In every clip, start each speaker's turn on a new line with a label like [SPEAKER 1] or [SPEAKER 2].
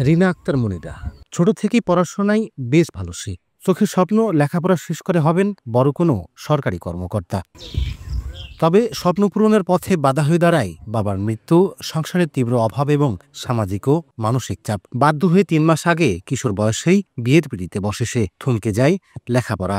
[SPEAKER 1] রিনা আক্তার মনিরা ছোট থেকেই পড়াশোনায় বেশ ভালো সে। চোখের স্বপ্ন লেখাপড়া শেষ করে হবেন বড় কোনো সরকারি কর্মকর্তা। তবে স্বপ্ন পূরণের পথে বাধা হয়ে দাঁড়ায় বাবার মৃত্যু, সংসারের তীব্র অভাব এবং সামাজিক ও মানসিক চাপ। বাধ্য হয়ে ৩ মাস আগে কিশোর বয়সেই বিয়ের পিঁড়িতে বসে সে। থমকে যায় লেখাপড়া।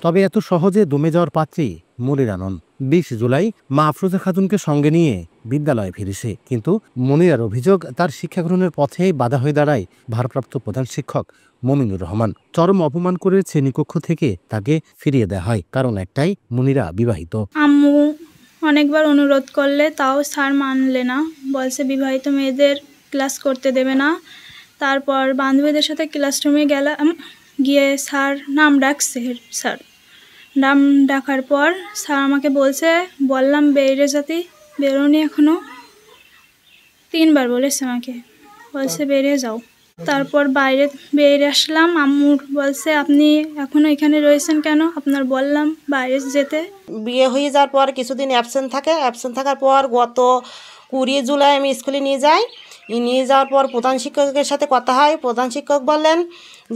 [SPEAKER 1] তবে এত সহজে দমে যাওয়ার পাত্রী মনিরা নন। ২০ জুলাই মা আফরোজা খাতুনকে সঙ্গে নিয়ে বিদ্যালয়ে ফিরেছে। কিন্তু মনিরার অভিযোগ, তার শিক্ষা গ্রহণের পথে বাধা হয়ে দাঁড়ায় ভারপ্রাপ্ত প্রধান শিক্ষক মমিনুর রহমান। চরম অপমান করে শ্রেণীকক্ষ থেকে তাকে ফিরিয়ে দেওয়া হয়। কারণ একটাই, মনিরা বিবাহিত।
[SPEAKER 2] আম্মু অনেকবার অনুরোধ করলে তাও স্যার মানলে না, বলছে বিবাহিত মেয়েদের ক্লাস করতে দেবে না। তারপর বান্ধবীদের সাথে ক্লাসরুমে গেলাম, গিয়ে স্যার নাম ডাকছে। স্যার নাম ডাকার পর স্যার আমাকে বললাম বেরিয়ে যেতে, বেরোনি এখনও। ৩ বার বলেছে আমাকে, বলছে বেরিয়ে যাও। তারপর বাইরে বেরিয়ে আসলাম। আম্মু বলছে আপনি এখনও এখানে রয়েছেন কেন, আপনার বললাম বাইরে যেতে।
[SPEAKER 3] বিয়ে হয়ে যাওয়ার পর কিছুদিন অ্যাবসেন্ট থাকার পর গত 20 জুলাই আমি স্কুলে নিয়ে যাই। নিয়ে যাওয়ার পর প্রধান শিক্ষকের সাথে কথা হয়। প্রধান শিক্ষক বললেন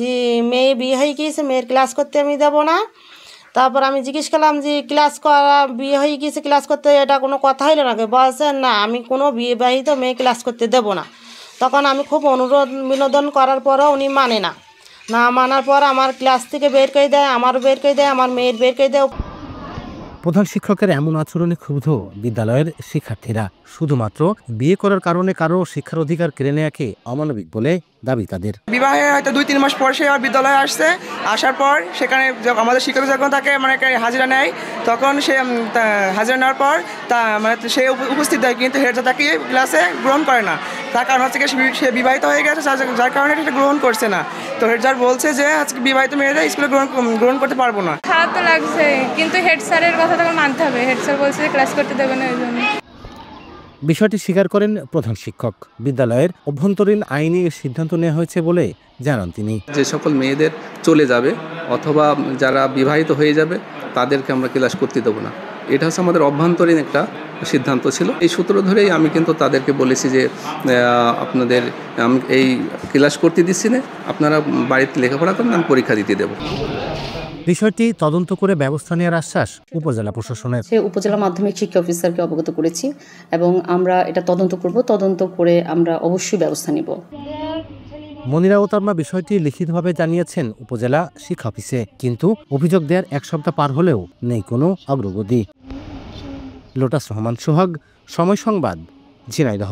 [SPEAKER 3] যে মেয়ে বিয়ে হয়ে গিয়েছে, মেয়ের ক্লাস করতে আমি দেবো না। তারপর আমি জিজ্ঞেস করলাম যে ক্লাস করা, বিয়ে হয়ে গিয়েছে ক্লাস করতে, এটা কোনো কথা হইল না? বলছেন না, আমি কোনো বিবাহিত মেয়ে ক্লাস করতে দেবো না। তখন আমি খুব অনুরোধ বিনোদন করার পরও উনি মানে না মানার পর আমার ক্লাস থেকে বের করে দেয়, আমারও বের করে দেয়, আমার মেয়ের বের করে দেয়।
[SPEAKER 1] প্রধান শিক্ষকের এমন আচরণে ক্ষুব্ধ বিদ্যালয়ের শিক্ষার্থীরা। শুধুমাত্র বিয়ে করার কারণে কারো শিক্ষার অধিকার কেড়ে নেওয়াকে অমানবিক বলে দাবি তাদের।
[SPEAKER 4] বিবাহের হয়তো 2-3 মাস পর সে বিদ্যালয়ে আসছে। আসার পর সেখানে আমাদের শিক্ষক যখন তাকে হাজিরা নেয়, তখন সে হাজিরা নেওয়ার পর সে উপস্থিত হয়, কিন্তু হেডস্যার তাকে ক্লাসে গ্রহণ করে না। তার কারণ হচ্ছে সে বিবাহিত হয়ে গেছে, যার কারণে এটা গ্রহণ করছে না। তো হেডস্যার বলছে যে আজকে বিবাহিত মেয়েরা স্কুলে গ্রহণ করতে পারবো না।
[SPEAKER 2] খারাপ তো লাগছে, কিন্তু হেড স্যারের কথা তখন মানতে হবে। হেড স্যার বলছে ক্লাস করতে দেবে না, ওই জন্য।
[SPEAKER 1] বিষয়টি স্বীকার করেন প্রধান শিক্ষক। বিদ্যালয়ের অভ্যন্তরীণ আইনে সিদ্ধান্ত নেওয়া হয়েছে বলে জানান তিনি।
[SPEAKER 5] যে সকল মেয়েদের চলে যাবে অথবা যারা বিবাহিত হয়ে যাবে তাদেরকে আমরা ক্লাস করতে দেবো না, এটা হচ্ছে আমাদের অভ্যন্তরীণ একটা সিদ্ধান্ত ছিল। এই সূত্র ধরেই আমি কিন্তু তাদেরকে বলেছি যে আপনাদের আমি এই ক্লাস করতে দিচ্ছি না, আপনারা বাড়িতে লেখাপড়া করেন, আমি পরীক্ষা দিতে দেবো।
[SPEAKER 1] বিষয়টি তদন্ত করে ব্যবস্থা নেওয়ার আশ্বাস উপজেলা প্রশাসনের।
[SPEAKER 6] উপজেলা মাধ্যমিক শিক্ষা অফিসারকে অবগত করেছি এবং আমরা এটা তদন্ত করব। তদন্ত করে আমরা অবশ্যই ব্যবস্থা নিব।
[SPEAKER 1] মনিরা ও তার মা বিষয়টি লিখিতভাবে জানিয়েছেন উপজেলা শিক্ষা অফিসে, কিন্তু অভিযোগ দেওয়ার 1 সপ্তাহ পার হলেও নেই কোনো অগ্রগতি। লোটাস রহমান সোহাগ, সময় সংবাদ, ঝিনাইদহ।